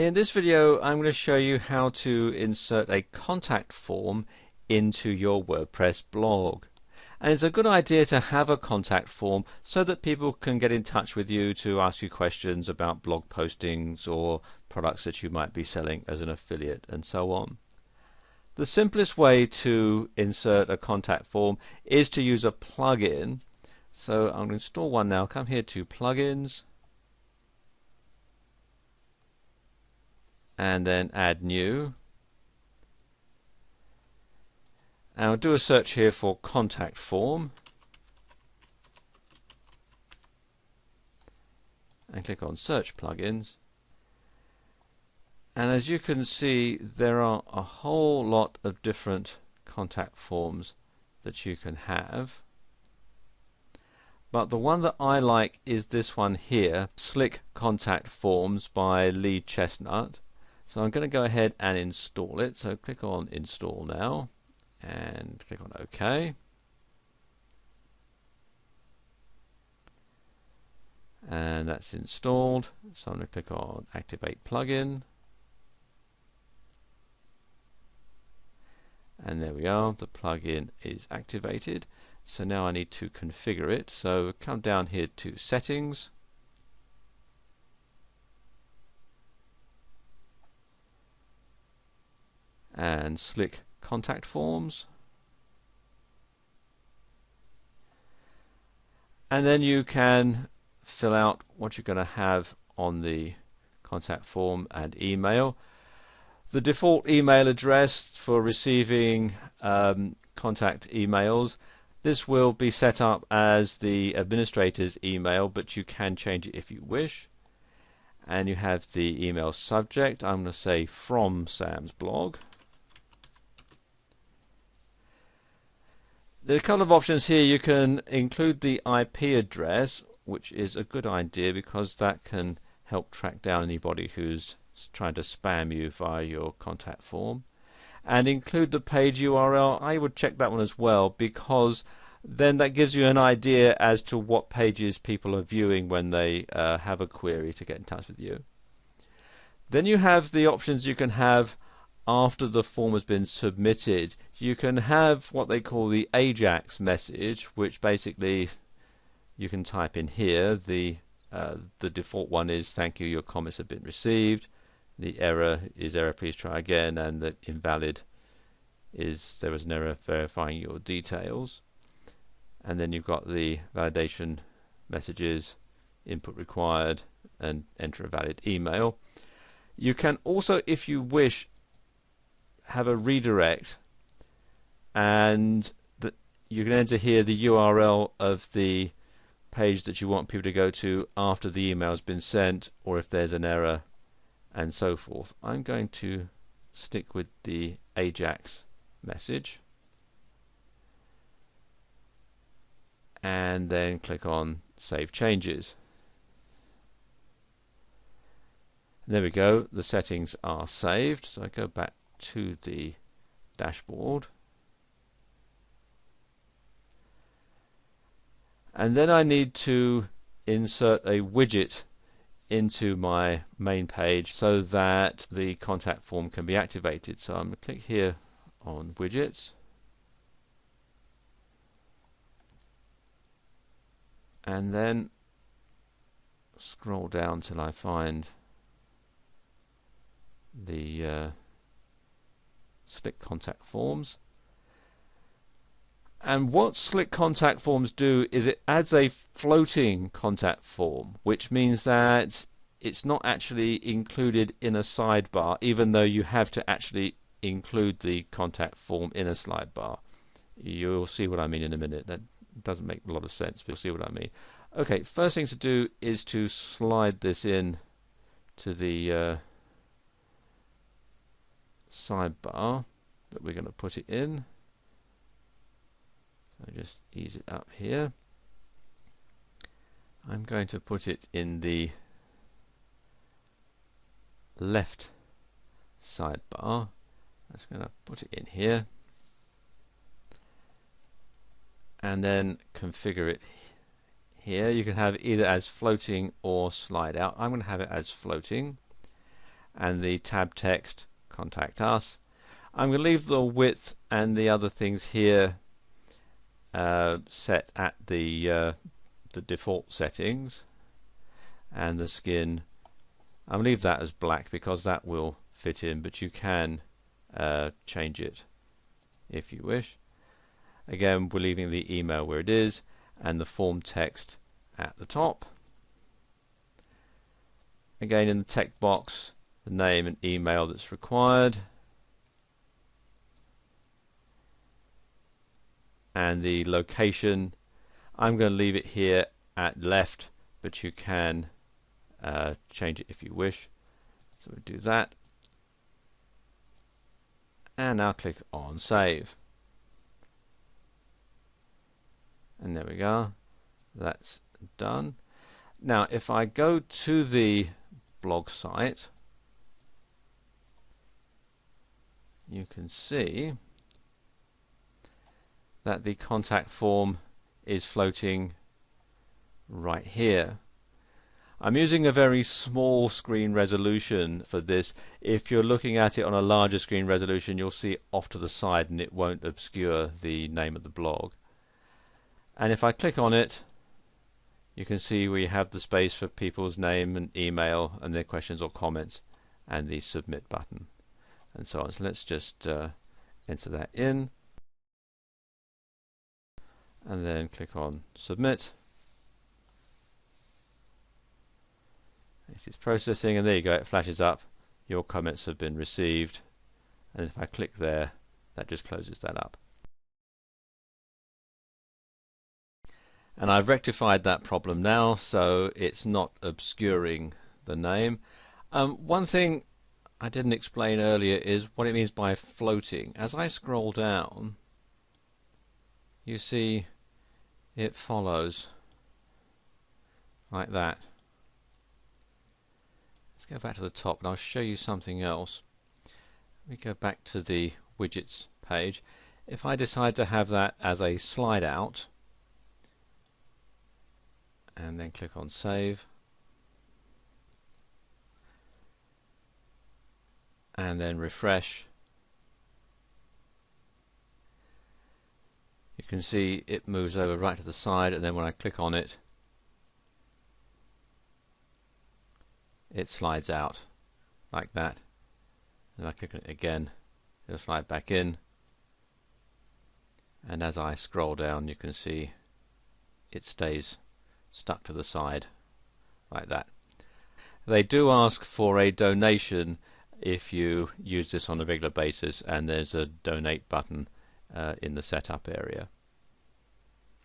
In this video, I'm going to show you how to insert a contact form into your WordPress blog. And it's a good idea to have a contact form so that people can get in touch with you to ask you questions about blog postings or products that you might be selling as an affiliate and so on. The simplest way to insert a contact form is to use a plugin. So I'm going to install one now. Come here to Plugins and then Add New. And I'll do a search here for contact form and click on Search Plugins. And as you can see, there are a whole lot of different contact forms that you can have. But the one that I like is this one here, Slick Contact Forms by Lee Chestnut. So I'm going to go ahead and install it. So click on Install now and click on OK. And that's installed. So I'm going to click on Activate Plugin. And there we are, the plugin is activated. So now I need to configure it. So come down here to Settings. And Slick Contact Forms. And then you can fill out what you're going to have on the contact form and email. The default email address for receiving contact emails, this will be set up as the administrator's email, but you can change it if you wish. And you have the email subject. I'm going to say from Sam's blog. There are a couple of options here. You can include the IP address, which is a good idea because that can help track down anybody who's trying to spam you via your contact form, and include the page URL. I would check that one as well, because then that gives you an idea as to what pages people are viewing when they have a query to get in touch with you. Then you have the options you can have after the form has been submitted. You can have what they call the AJAX message, which basically you can type in here. The default one is "Thank you, your comments have been received." The error is "Error, please try again," and the invalid is "There was an error verifying your details." And then you've got the validation messages, "Input required," and "Enter a valid email." You can also, if you wish, have a redirect, and you can enter here the URL of the page that you want people to go to after the email has been sent, or if there's an error, and so forth. I'm going to stick with the AJAX message and then click on Save Changes. And there we go, the settings are saved. So I go back to the dashboard, and then I need to insert a widget into my main page so that the contact form can be activated. So I'm going to click here on widgets, and then scroll down till I find the Slick Contact Forms. And what Slick Contact Forms do is it adds a floating contact form, which means that it's not actually included in a sidebar, even though you have to actually include the contact form in a sidebar. You'll see what I mean in a minute. That doesn't make a lot of sense, but you'll see what I mean. Okay, first thing to do is to slide this in to the sidebar that we're going to put it in. So just ease it up here. I'm going to put it in the left sidebar. I'm just going to put it in here and then configure it here. You can have either as floating or slide out. I'm going to have it as floating, and the tab text contact us. I'm going to leave the width and the other things here set at the default settings, and the skin I'll leave that as black because that will fit in, but you can change it if you wish. Again, we're leaving the email where it is and the form text at the top. Again, in the text box, the name and email that's required, and the location I'm going to leave it here at left, but you can change it if you wish. So we'll do that, and now click on save, and there we go, that's done. Now if I go to the blog site, you can see that the contact form is floating right here. I'm using a very small screen resolution for this. If you're looking at it on a larger screen resolution, you'll see it off to the side and it won't obscure the name of the blog. And if I click on it, you can see we have the space for people's name and email and their questions or comments, and the submit button and so on. So let's just enter that in and then click on submit. This is processing, and there you go, it flashes up, your comments have been received, and if I click there, that just closes that up. And I've rectified that problem now, so it's not obscuring the name. One thing I didn't explain earlier is what it means by floating. As I scroll down, you see it follows like that. Let's go back to the top and I'll show you something else. We go back to the widgets page. If I decide to have that as a slide out and then click on save and then refresh, you can see it moves over right to the side, and then when I click on it, it slides out like that, and I click on it again, it'll slide back in, and as I scroll down you can see it stays stuck to the side like that. They do ask for a donation if you use this on a regular basis, and there's a donate button in the setup area.